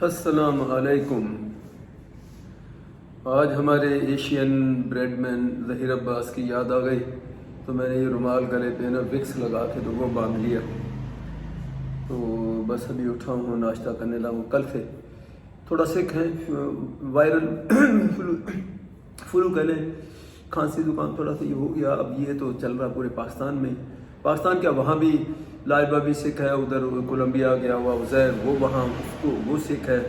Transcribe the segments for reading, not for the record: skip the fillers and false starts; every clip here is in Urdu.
السلام علیکم۔ آج ہمارے ایشین بریڈ مین ظہیر عباس کی یاد آ گئی تو میں نے یہ رومال گلے پہ نا وکس لگا کے تو وہ باندھ لیا۔ تو بس ابھی اٹھا ہوں، ناشتہ کرنے لگا ہوں۔ کل سے تھوڑا سکھ ہے، وائرل فلو کہہ لیں، کھانسی زکام تھوڑا سا یہ ہو گیا۔ اب یہ تو چل رہا پورے پاکستان میں، پاکستان کیا وہاں بھی لائبہ بھی سکھ ہے، ادھر کولمبیا گیا ہوا عزیر وہ وہاں اس کو وہ سکھ ہے،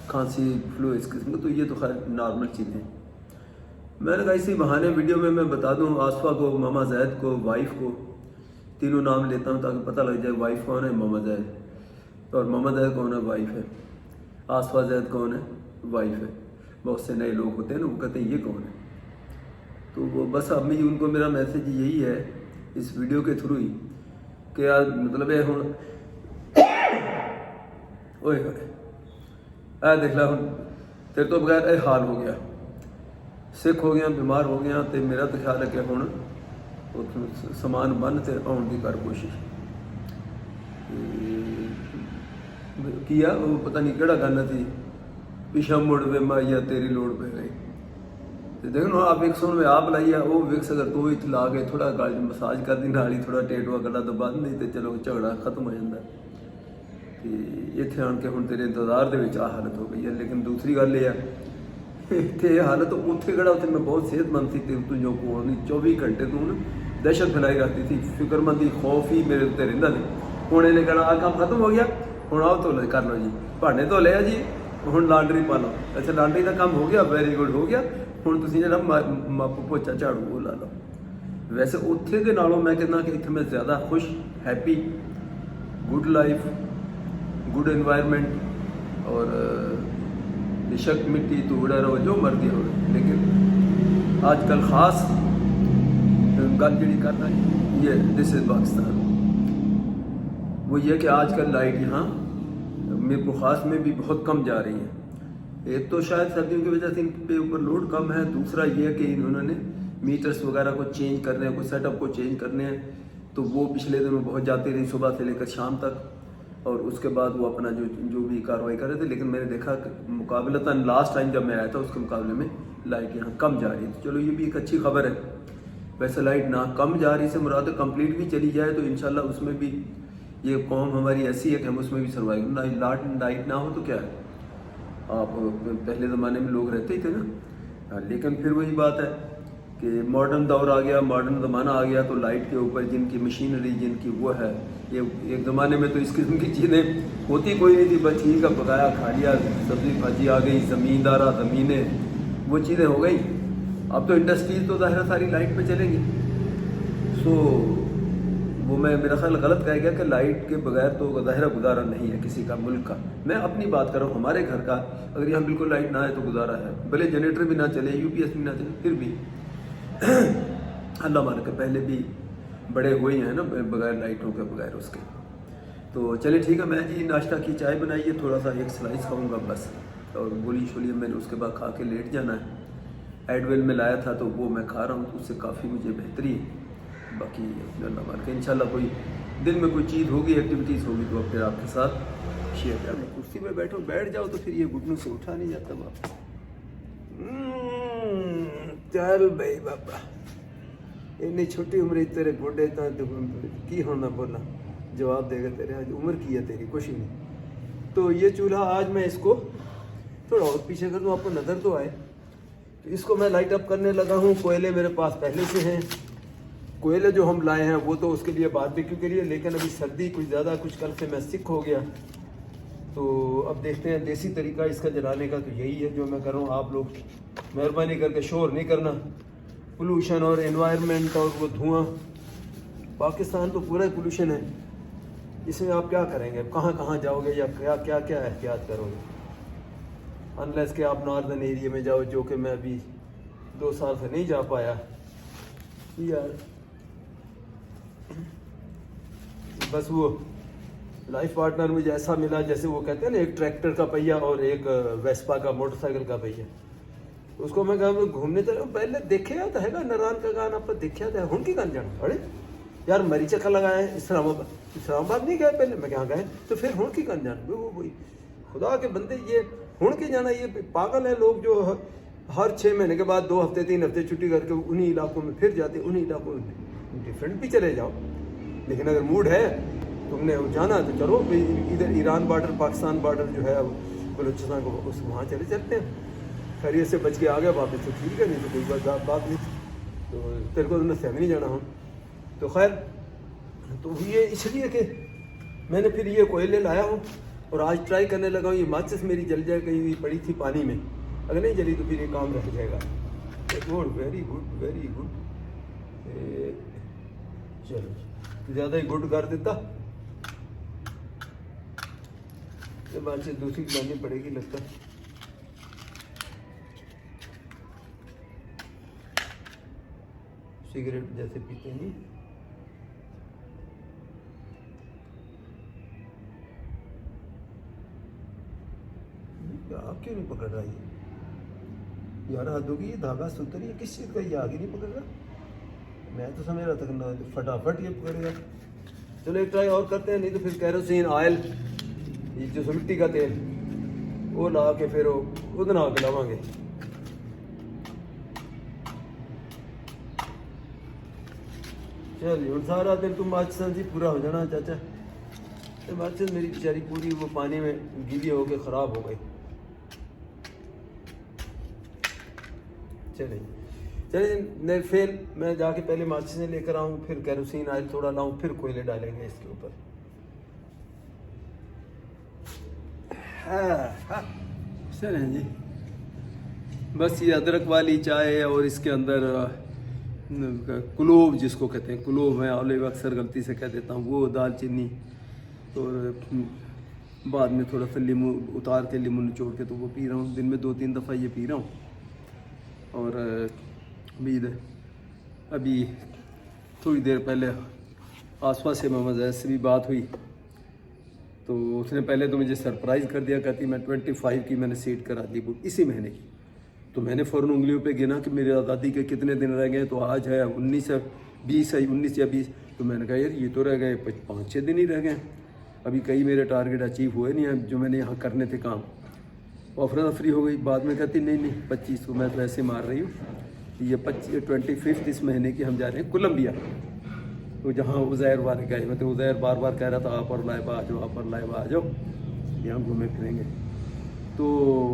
کھانسی فلو اس قسم کا۔ تو یہ تو خیر نارمل چیزیں۔ میں نے کہا اسی بہانے ویڈیو میں بتا دوں آصفہ کو، ماما زید کو، وائف کو، تینوں نام لیتا ہوں تاکہ پتہ لگ جائے وائف کون ہے، ماما زید، اور ماما زید کون ہے، وائف ہے، آصفہ زید کون ہے، وائف ہے۔ بہت سے نئے لوگ ہوتے ہیں نا، وہ کہتے ہیں یہ کون ہے۔ تو وہ بس اب ان کو میرا میسیج یہی ہے اس ویڈیو کے تھرو ہی کہ یار مطلب ہے ہوں اوئے ہوئے اے دیکھ لا ہوں تیرے تو بغیر اے حال ہو گیا، سکھ ہو گیا، بیمار ہو گیا، تو میرا تو خیال ہے کہ ہوں سامان بن تے آن کی کر کوشش کیا۔ وہ پتہ نہیں کہڑا گانا تھی، پیچھا مڑ وے مائیا تیری لوڑ پہ گئی۔ تو دیکھو آپ وکس میں آپ لائیے، وہ وکس اگر تو اتنا لا کے تھوڑا گال مساج کر دی نالی تھوڑا ٹیٹوا کرنا تو بند نہیں، تو چلو جھگڑا ختم ہو جاتا ہے۔ کہ اتنے آن کے ہوں تیرے انتظار دے وچ حالت ہو گئی ہے۔ لیکن دوسری گل یہ ہے اتنے یہ حالت اتنے کہڑا اتنے میں بہت صحت مند تھی، تو جو کو 24 گھنٹے تو دہشت پھیلائی رہتی تھی، فکر مندی خوف ہی میرے اتنے رہتا تھی۔ ہوں انہیں کہنا آ کام ختم ہو گیا، ہوں آؤ تو کر لو جی، بھانے تو لیا جی، ہوں لانڈری پا لو۔ اچھا لانڈری کا کام ہو گیا، ویری گڈ ہو گیا، ہوں تھی جا مپ پوچا جھاڑو وہ لا لو۔ ویسے اتنے کے نالوں میں کہنا کہ اتنے میں زیادہ خوش، happy, good life, good environment, اور بشک مٹی تو اڑا رہو جو مرضی ہو، لیکن آج کل خاص گل جڑی کرنا یہ دس از پاکستان، وہ یہ کہ آج کل لائٹ یہاں میرپور خاص میں بھی بہت کم جا رہی ہے۔ ایک تو شاید سردیوں کی وجہ سے ان پہ اوپر لوڈ کم ہے، دوسرا یہ کہ انہوں نے میٹرز وغیرہ کو چینج کرنے ہیں، کوئی سیٹ اپ کو چینج کرنے ہیں، تو وہ پچھلے دنوں بہت جاتی رہی صبح سے لے کر شام تک، اور اس کے بعد وہ اپنا جو بھی کارروائی کر رہے تھے۔ لیکن میں نے دیکھا کہ مقابلتاً لاسٹ ٹائم جب میں آیا تھا اس کے مقابلے میں لائٹ یہاں کم جا رہی ہے، تو چلو یہ بھی ایک اچھی خبر ہے۔ ویسے لائٹ نہ کم جا رہی سے مراد کمپلیٹ بھی چلی جائے تو انشاءاللہ اس میں بھی یہ قوم ہماری ایسی ہے کہ ہم اس میں بھی سروائیو، لائٹ نہ ہو تو کیا ہے، آپ پہلے زمانے میں لوگ رہتے ہی تھے نا۔ لیکن پھر وہی بات ہے کہ ماڈرن دور آ گیا، ماڈرن زمانہ آ گیا، تو لائٹ کے اوپر جن کی مشینری جن کی وہ ہے، یہ ایک زمانے میں تو اس قسم کی چیزیں ہوتی کوئی نہیں تھی، بس ٹھیک ہے پکایا کھا لیا، سبزی بھاجی آ گئی، زمیندارہ زمینیں وہ چیزیں ہو گئی۔ اب تو انڈسٹریز تو ظاہر ساری لائٹ پہ چلیں گی، سو وہ میں میرا خیال غلط کہہ گیا کہ لائٹ کے بغیر تو ظاہر گزارا نہیں ہے کسی کا ملک کا۔ میں اپنی بات کر رہا ہوں ہمارے گھر کا، اگر یہاں بالکل لائٹ نہ آئے تو گزارا ہے، بھلے جنریٹر بھی نہ چلے، یو پی ایس بھی نہ چلے، پھر بھی اللہ مانا کہ پہلے بھی بڑے ہوئے ہیں نا بغیر لائٹوں کے، بغیر اس کے۔ تو چلے ٹھیک ہے، میں جی ناشتہ کی چائے بنائیے، تھوڑا سا ایک سلائس کھاؤں گا بس، اور گولی شولی میں نے اس کے بعد کھا کے لیٹ جانا ہے۔ ایڈویل میں لایا تھا تو وہ میں کھا رہا ہوں، تو اس سے کافی مجھے بہتری ہے۔ باقی اللہ مان کے انشاءاللہ کوئی دل میں کوئی چیز ہوگی، ایکٹیویٹیز ہوگی تو پھر آپ کے ساتھ شیئر کریں۔ کرسی پہ بیٹھو، بیٹھ جاؤ تو پھر یہ گھٹنوں سے اٹھا نہیں جاتا باپ۔ چل بھائی بابا، اتنی چھوٹی عمر تیرے گوڈے کی ہونا بولا جواب دے گا تیرے، آج عمر کی ہے تیری کچھ نہیں۔ تو یہ چولہا آج میں اس کو تھوڑا اور پیچھے کر دوں، آپ کو نظر تو آئے، تو اس کو میں لائٹ اپ کرنے لگا ہوں۔ کوئلے میرے پاس پہلے سے ہیں، کوئلے جو ہم لائے ہیں وہ تو اس کے لیے باربیکیو کے لیے، لیکن ابھی سردی کچھ زیادہ کچھ کل سے میں سکھ ہو گیا، تو اب دیکھتے ہیں دیسی طریقہ اس کا جلانے کا تو یہی ہے جو میں کر رہا ہوں۔ آپ لوگ مہربانی کر کے شور نہیں کرنا، پولوشن اور انوائرمنٹ اور وہ دھواں، پاکستان تو پورا پولوشن ہے، اس میں آپ کیا کریں گے، کہاں کہاں جاؤ گے، یا کیا کیا احتیاط کرو گے، انلیس کہ آپ ناردرن ایریا میں جاؤ، جو کہ میں ابھی 2 سال سے نہیں جا پایا یار۔ بس وہ لائف پارٹنر مجھے ایسا ملا جیسے وہ کہتے ہیں نا ایک ٹریکٹر کا پہیہ اور ایک ویسپا کا موٹر سائیکل کا پہیہ۔ اس کو میں کہا گھومنے چلے، پہلے دیکھے تو ہے گا نران کا گانا آپ دیکھا تو ہے، ہوں کی گان جانا، ارے یار مری چکر لگائے ہیں اسلام آباد نہیں گئے پہلے، میں کہاں گئے تو پھر ہوں کی گان جانا، وہ وہی خدا کے بندے یہ ہون کے جانا یہ پاگل ہیں لوگ جو ہر 6 مہینے کے بعد 2 ہفتے 3 ہفتے چھٹی کر کے انہی علاقوں میں پھر جاتے, انہی علاقوں میں ڈفرینٹ بھی چلے جاؤ, لیکن اگر موڈ ہے تم نے جانا تو چلو ادھر ایران بارڈر پاکستان بارڈر جو ہے بلوچستان کو اس وہاں چلتے ہیں, خیریت سے بچ کے آ گیا واپس تو ٹھیک ہے, نہیں تو کوئی بات نہیں, تو تیرے کو تو نہیں جانا ہوں. تو خیر تو یہ اس لیے کہ میں نے پھر یہ کوئلے لایا ہوں اور آج ٹرائی کرنے لگا ہوں. یہ ماچس میری جل جائے, کہیں پڑی تھی پانی میں, اگر نہیں جلی تو پھر یہ کام رہ جائے گا. Good, very good, very good. چلو زیادہ ہی گڈ کر دیتا, یہ بات سے دوسری لانی پڑے گی لگتا. سگریٹ جیسے پیتے نہیں. آپ کیوں نہیں پکڑ رہا یار؟ حد ہوگی, یہ دھاگا ستر یہ کس چیز کا, یہ آگے نہیں پکڑ رہا. میں تو سمجھ رہا تھا کہ فٹافٹ یہ پکڑے گا. چلو ایک ٹرائی اور کرتے ہیں, نہیں تو پھر کیروسین آئل, یہ جو مٹی کا تیل وہ لا کے پھر وہ بنا کے لاؤں گے. چلیے ہوں سارا دن تم ماچس جی پورا ہو جانا چاچا. ماچس میری بیچاری پوری وہ پانی میں گیلی ہو کے خراب ہو گئی. چلیں فیل میں جا کے پہلے ماچسیں لے کر آؤں, پھر کیروسین آئل تھوڑا لاؤں, پھر کوئلے ڈالیں گے اس کے اوپر. چلیں جی, بس یہ ادرک والی چائے اور اس کے اندر کلوب جس کو کہتے ہیں, کلوب میں اولیو اکثر غلطی سے کہہ دیتا ہوں, وہ دال چینی, اور بعد میں تھوڑا سا لیمو اتار کے لیمو نچوڑ کے تو وہ پی رہا ہوں. دن میں 2-3 دفعہ یہ پی رہا ہوں. اور امید ہے ابھی تھوڑی دیر پہلے آسفا سے محمد زید سے بھی بات ہوئی, تو اس نے پہلے تو مجھے سرپرائز کر دیا, کہتی میں 25 کی میں نے سیٹ کرا دی بک اسی مہینے کی. تو میں نے فوراً انگلیوں پہ گنا کہ میری آزادی کے کتنے دن رہ گئے, تو آج ہے 19 یا 20. تو میں نے کہا یار یہ تو رہ گئے 5-6 دن ہی رہ گئے, ابھی کئی میرے ٹارگیٹ اچیو ہوئے نہیں ہیں جو میں نے یہاں کرنے تھے کام. افراتفری ہو گئی. بعد میں کہتی نہیں 25 کو میں تو ایسے مار رہی ہوں. یہ 25 اس مہینے کی ہم جا رہے ہیں کولمبیا, تو جہاں عزیر والے گئے ہوئے تھے. عزیر بار بار کہہ رہا تھا آپ اور لائبہ آ جاؤ, آپ اور لائبہ آ جاؤ, یہاں گھومے پھریں گے. تو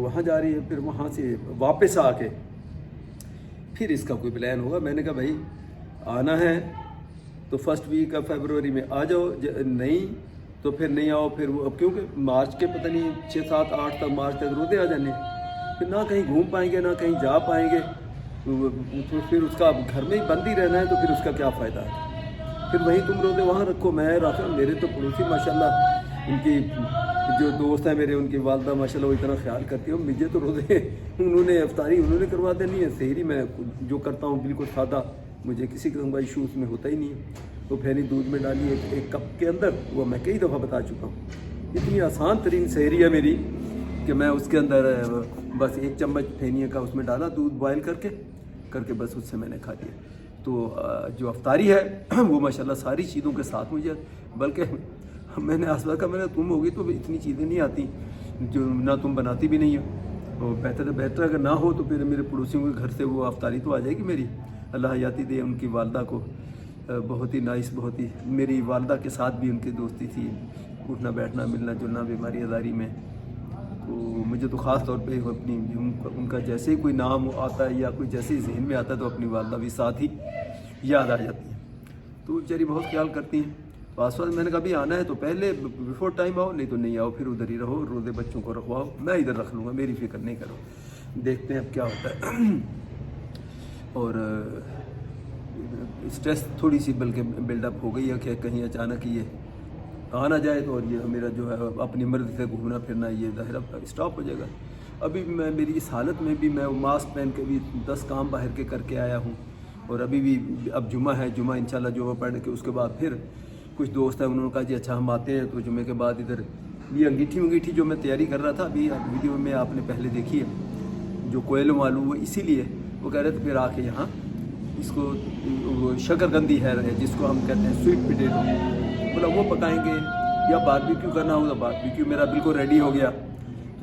وہاں جا رہی ہے, پھر وہاں سے واپس آ کے پھر اس کا کوئی پلان ہوگا. میں نے کہا بھائی آنا ہے تو 1 ویک آف فیبروری میں آ جاؤ, نہیں تو پھر نہیں آؤ. پھر وہ کیونکہ مارچ کے پتہ نہیں 6, 7, 8 تک مارچ تک روتے آ جانے, پھر نہ کہیں گھوم پائیں گے نہ کہیں جا پائیں گے. تو پھر اس کا گھر میں ہی بند ہی رہنا ہے, تو پھر اس کا کیا فائدہ ہے. پھر وہیں تم روتے وہاں رکھو. میں رکھا, میرے تو پڑوسی ماشاءاللہ ان کی جو دوست ہیں میرے, ان کی والدہ ماشاءاللہ وہ اتنا خیال کرتی ہے. مجھے تو روزے انہوں نے افطاری انہوں نے کروا دینی ہے, سحری میں جو کرتا ہوں بالکل سادہ, مجھے کسی قسم کا ایشو اس میں ہوتا ہی نہیں ہے. تو پھیلی دودھ میں ڈالی ایک کپ کے اندر, وہ میں کئی دفعہ بتا چکا ہوں. اتنی آسان ترین سحری ہے میری کہ میں اس کے اندر بس 1 چمچ پھینیے کا اس میں ڈالا دودھ بوائل کر کے بس اس سے میں نے کھا لیا. تو جو افطاری ہے وہ ماشاءاللہ ساری چیزوں کے ساتھ مجھے, بلکہ میں نے آسفا کا میں نے تم ہوگی تو اتنی چیزیں نہیں آتی جو نہ تم بناتی بھی نہیں ہو. اور بہتر اگر نہ ہو تو پھر میرے پڑوسیوں کے گھر سے وہ افطاری تو آ جائے گی میری. اللہ حیاتی دے ان کی والدہ کو, بہت ہی نائس, بہت ہی میری والدہ کے ساتھ بھی ان کی دوستی تھی, اٹھنا بیٹھنا ملنا جلنا بیماری ازاری میں. تو مجھے تو خاص طور پہ اپنی ان کا جیسے ہی کوئی نام آتا ہے یا کوئی جیسے ہی ذہن میں آتا ہے تو اپنی والدہ بھی ساتھ ہی یاد آ جاتی ہیں. تو بیچاری بہت خیال کرتی ہیں. تو آس پاس میں نے کبھی آنا ہے تو پہلے بیفور ٹائم آؤ, نہیں تو نہیں آؤ, پھر ادھر ہی رہو, روزے بچوں کو رکھواؤ, میں ادھر رکھ لوں گا, میری فکر نہیں کرو, دیکھتے ہیں اب کیا ہوتا ہے. اور اسٹریس تھوڑی سی بلکہ بلڈ اپ ہو گئی ہے کہ کہیں اچانک یہ آ نہ جائے تو, اور یہ میرا جو ہے اپنی مرضی سے گھومنا پھرنا یہ ظاہر اسٹاپ ہو جائے گا. ابھی میں میری اس حالت میں بھی میں ماسک پہن کے بھی 10 کام باہر کے کر کے آیا ہوں. اور ابھی بھی اب جمعہ ہے, جمعہ انشاءاللہ جمعہ پڑھ کے اس کے بعد پھر کچھ دوست ہیں, انہوں نے کہا جی اچھا ہم آتے ہیں. تو جمعے کے بعد ادھر یہ انگیٹھی جو میں تیاری کر رہا تھا, ابھی ویڈیو میں آپ نے پہلے دیکھی ہے, جو کوئلوں والوں وہ اسی لیے وہ کہہ رہے تھے پھر آ کے یہاں اس کو شکرکندی ہے جس کو ہم کہتے ہیں سویٹ پوٹیٹو, بولا وہ پکائیں گے, یا باربیکیو کرنا ہوگا. باربیکیو میرا بالکل ریڈی ہو گیا.